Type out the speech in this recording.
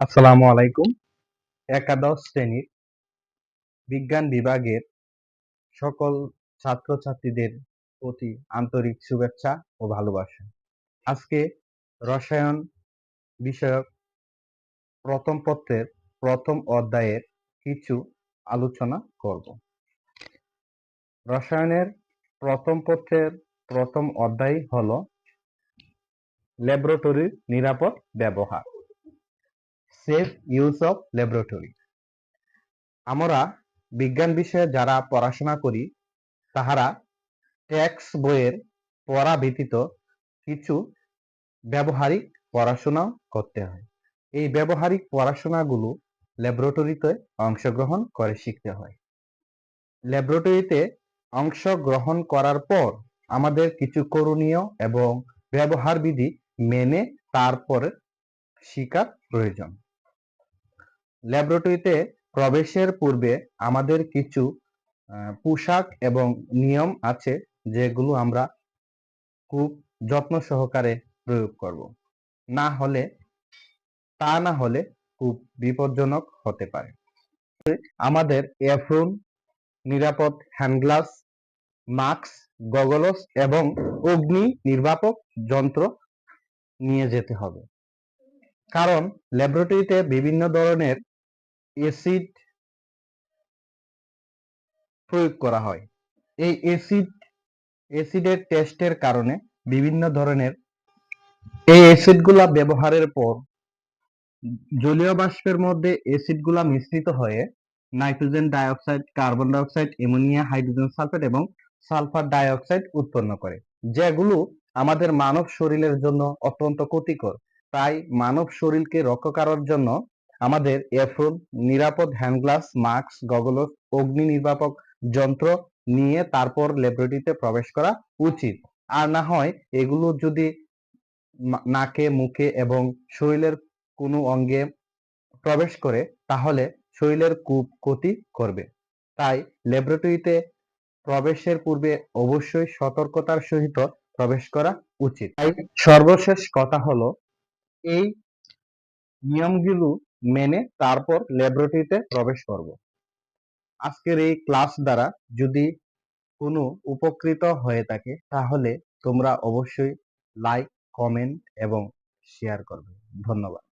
আসসালামু আলাইকুম। একাদশ শ্রেণীর বিজ্ঞান বিভাগের সকল ছাত্রছাত্রীদের প্রতি আন্তরিক শুভেচ্ছা ও ভালোবাসা। আজকে রসায়ন বিষয়ক প্রথম পত্রের প্রথম অধ্যায়ের কিছু আলোচনা করব। রসায়নের প্রথম পত্রের প্রথম অধ্যায় হলো ল্যাবরেটরির নিরাপদ ব্যবহার, সেফ ইউজ অফ ল্যাবরেটরি। আমরা বিজ্ঞান বিষয়ে যারা পড়াশোনা করি তাহারা টেক্সট বইয়ের পড়া ব্যতীত কিছু ব্যবহারিক পড়াশোনাও করতে হয়। এই ব্যবহারিক পড়াশোনাগুলো ল্যাবরেটরিতে অংশগ্রহণ করে শিখতে হয়। ল্যাবরেটরিতে অংশগ্রহণ করার পর আমাদের কিছু করণীয় এবং ব্যবহার বিধি মেনে তারপর শিক্ষার প্রয়োজন। ল্যাবরেটরিতে প্রবেশের পূর্বে আমাদের কিছু পোশাক এবং নিয়ম আছে যেগুলো আমরা খুব যত্ন সহকারে প্রয়োগ করব। তা না হলে খুব বিপজ্জনক হতে পারে। আমাদের এপ্রন, নিরাপদ হ্যান্ডগ্লাভস, মাস্ক, গগলস এবং অগ্নি নির্বাপক যন্ত্র নিয়ে যেতে হবে। কারণ ল্যাবরেটরিতে বিভিন্ন ধরনের অ্যাসিড প্রয়োগ করা হয়। এই অ্যাসিডের টেস্টের কারণে বিভিন্ন ধরনের এই অ্যাসিডগুলা ব্যবহারের পর জলীয় বাষ্পের মধ্যে অ্যাসিডগুলা মিশ্রিত হয়ে nitrogen dioxide, carbon dioxide, ammonia, hydrogen sulphate এবং সালফার ডাইঅক্সাইড উৎপন্ন করে, যেগুলো আমাদের মানব শরীরের জন্য অত্যন্ত ক্ষতিকর। তাই মানব শরীরকে রক্ষা করার জন্য আমাদের এপ্রন, নিরাপদ হ্যান্ডগ্লাভস, মাস্ক, গগলস, অগ্নি নির্বাপক যন্ত্র নিয়ে তারপর ল্যাবরেটরিতে প্রবেশ করা উচিত। আর না হয় এগুলো যদি নাকে, মুখে এবং শরীরের কোনো অঙ্গে প্রবেশ করে তাহলে শরীরের খুব ক্ষতি করবে। তাই ল্যাবরেটরিতে প্রবেশের পূর্বে অবশ্যই সতর্কতার সহিত প্রবেশ করা উচিত। তাই সর্বশেষ কথা হলো এই নিয়মগুলো মেনে তারপর ল্যাবরেটরিতে প্রবেশ করব। আজকের এই ক্লাস দ্বারা যদি কোনো উপকৃত হয়ে থাকে তাহলে তোমরা অবশ্যই লাইক, কমেন্ট এবং শেয়ার করবে। ধন্যবাদ।